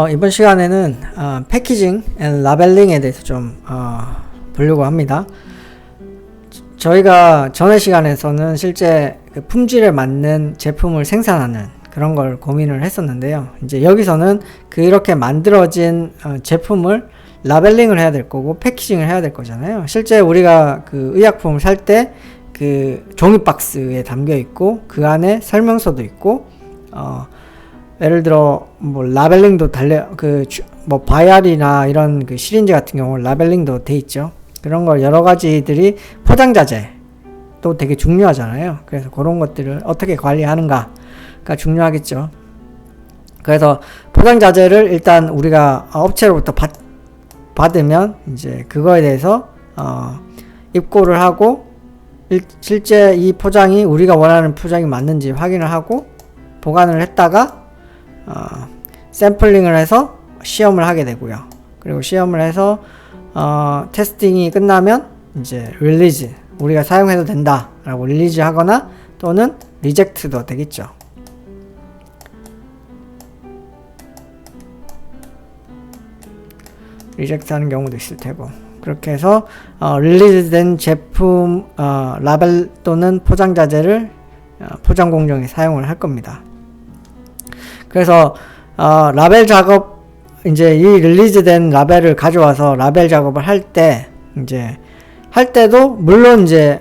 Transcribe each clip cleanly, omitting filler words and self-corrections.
이번 시간에는 패키징 앤 라벨링에 대해서 좀 보려고 합니다. 저희가 전에 시간에서는 실제 그 품질에 맞는 제품을 생산하는 그런 걸 고민을 했었는데요. 이제 여기서는 그렇게 만들어진 제품을 라벨링을 해야 될 거고 패키징을 해야 될 거잖아요. 실제 우리가 그 의약품을 살 때 그 종이 박스에 담겨 있고 그 안에 설명서도 있고 예를 들어 뭐 라벨링도 뭐 바이알이나 이런 그 시린지 같은 경우는 라벨링도 돼 있죠. 그런 걸 여러 가지들이 포장자재도 되게 중요하잖아요. 그래서 그런 것들을 어떻게 관리하는가가 중요하겠죠. 그래서 포장자재를 일단 우리가 업체로부터 받으면 이제 그거에 대해서 입고를 하고 실제 이 포장이 우리가 원하는 포장이 맞는지 확인을 하고 보관을 했다가 샘플링을 해서 시험을 하게 되고요. 그리고 시험을 해서 테스팅이 끝나면 이제 릴리즈, 우리가 사용해도 된다 라고 릴리즈 하거나 또는 리젝트도 되겠죠. 리젝트 하는 경우도 있을 테고, 그렇게 해서 릴리즈된 제품 라벨 또는 포장자재를 포장 공정에 사용을 할 겁니다. 그래서 라벨 작업, 이제 이 릴리즈된 라벨을 가져와서 라벨 작업을 할 때도 물론 이제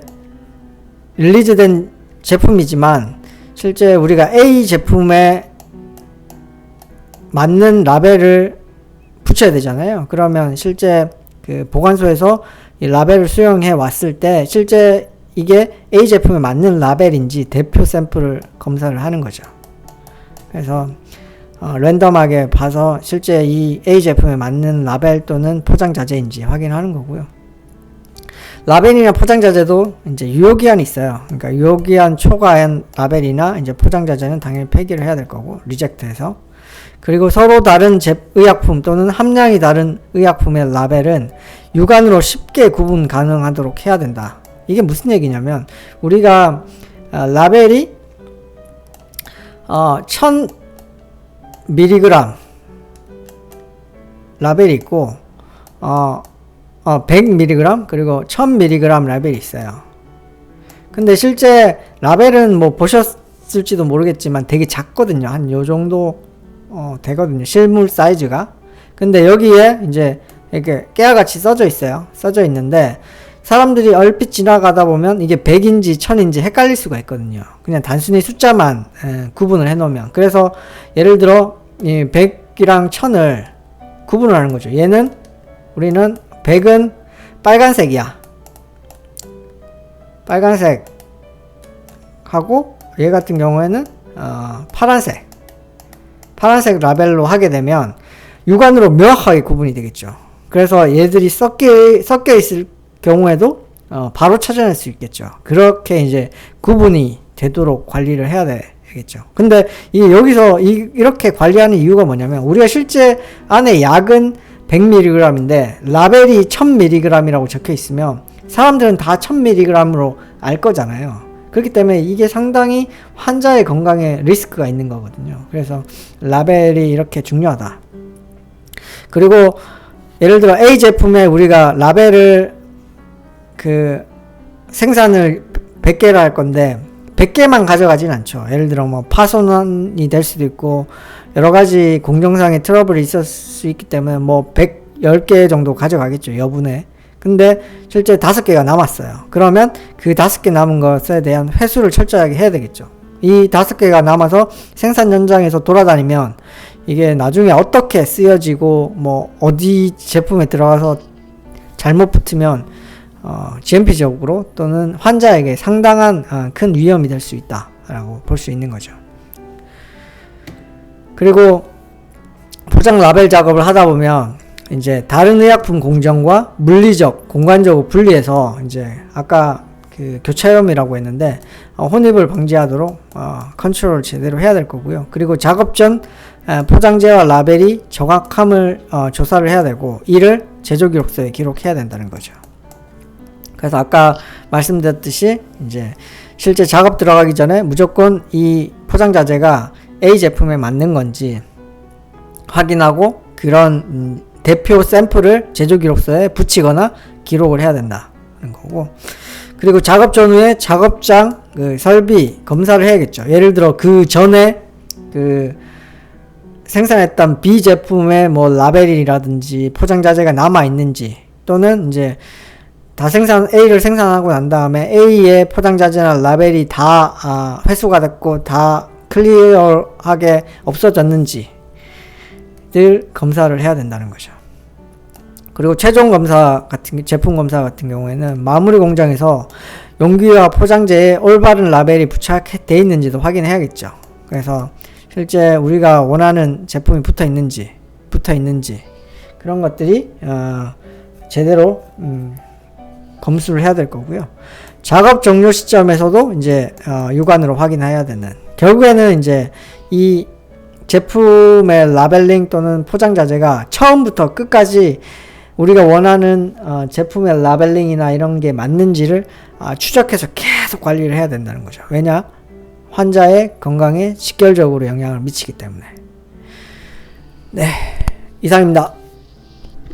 릴리즈된 제품이지만 실제 우리가 A 제품에 맞는 라벨을 붙여야 되잖아요. 그러면 실제 그 보관소에서 이 라벨을 수령해 왔을 때 실제 이게 A 제품에 맞는 라벨인지 대표 샘플을 검사를 하는 거죠. 그래서 랜덤하게 봐서 실제 이 A 제품에 맞는 라벨 또는 포장자재인지 확인하는 거고요. 라벨이나 포장자재도 이제 유효기한이 있어요. 그러니까 유효기한 초과한 라벨이나 이제 포장자재는 당연히 폐기를 해야 될 거고, 리젝트해서. 그리고 서로 다른 의약품 또는 함량이 다른 의약품의 라벨은 육안으로 쉽게 구분 가능하도록 해야 된다. 이게 무슨 얘기냐면 우리가 라벨이 1000mg 라벨이 있고 100mg 그리고 1000mg 라벨이 있어요. 근데 실제 라벨은 뭐 보셨을지도 모르겠지만 되게 작거든요. 한 요 정도 되거든요. 실물 사이즈가. 근데 여기에 이제 이렇게 깨알같이 써져 있어요. 써져 있는데 사람들이 얼핏 지나가다 보면 이게 100인지 1000인지 헷갈릴 수가 있거든요. 그냥 단순히 숫자만 구분을 해 놓으면. 그래서 예를 들어 이 100이랑 1000을 구분을 하는 거죠. 얘는 우리는 100은 빨간색이야. 빨간색 하고 얘 같은 경우에는 파란색 라벨로 하게 되면 육안으로 명확하게 구분이 되겠죠. 그래서 얘들이 섞여 있을 경우에도 바로 찾아낼 수 있겠죠. 그렇게 이제 구분이 되도록 관리를 해야 되겠죠. 근데 여기서 이렇게 관리하는 이유가 뭐냐면 우리가 실제 안에 약은 100mg인데 라벨이 1000mg이라고 적혀 있으면 사람들은 다 1000mg으로 알 거잖아요. 그렇기 때문에 이게 상당히 환자의 건강에 리스크가 있는 거거든요. 그래서 라벨이 이렇게 중요하다. 그리고 예를 들어 A 제품에 우리가 라벨을 생산을 100개를 할 건데 100개만 가져가진 않죠. 예를 들어 뭐 파손이 될 수도 있고 여러 가지 공정상의 트러블이 있을 수 있기 때문에 뭐 110개 정도 가져가겠죠. 여분에. 근데 실제 5개가 남았어요. 그러면 그 5개 남은 것에 대한 회수를 철저하게 해야 되겠죠. 이 5개가 남아서 생산 현장에서 돌아다니면 이게 나중에 어떻게 쓰여지고 뭐 어디 제품에 들어가서 잘못 붙으면 GMP적으로 또는 환자에게 상당한 큰 위험이 될 수 있다라고 볼 수 있는 거죠. 그리고 포장 라벨 작업을 하다 보면 이제 다른 의약품 공정과 물리적, 공간적으로 분리해서 이제 아까 그 교차염이라고 했는데 혼입을 방지하도록 컨트롤을 제대로 해야 될 거고요. 그리고 작업 전 포장재와 라벨이 정확함을 조사를 해야 되고 이를 제조 기록서에 기록해야 된다는 거죠. 그래서 아까 말씀드렸듯이 이제 실제 작업 들어가기 전에 무조건 이 포장 자재가 A 제품에 맞는 건지 확인하고 그런 대표 샘플을 제조기록서에 붙이거나 기록을 해야 된다는 거고, 그리고 작업 전후에 작업장 그 설비 검사를 해야겠죠. 예를 들어 그 전에 그 생산했던 B 제품의 뭐 라벨이라든지 포장 자재가 남아 있는지, 또는 이제 A를 생산하고 난 다음에 A의 포장 자재나 라벨이 다 회수가 됐고 다 클리어하게 없어졌는지 늘 검사를 해야 된다는 거죠. 그리고 최종 검사 제품 검사 같은 경우에는 마무리 공장에서 용기와 포장재에 올바른 라벨이 부착되어 있는지도 확인해야겠죠. 그래서 실제 우리가 원하는 제품이 붙어 있는지 그런 것들이 제대로 검수를 해야 될 거고요. 작업 종료 시점에서도 이제 육안으로 확인해야 되는, 결국에는 이제 이 제품의 라벨링 또는 포장 자재가 처음부터 끝까지 우리가 원하는 제품의 라벨링이나 이런 게 맞는지를 추적해서 계속 관리를 해야 된다는 거죠. 왜냐? 환자의 건강에 직결적으로 영향을 미치기 때문에. 네, 이상입니다.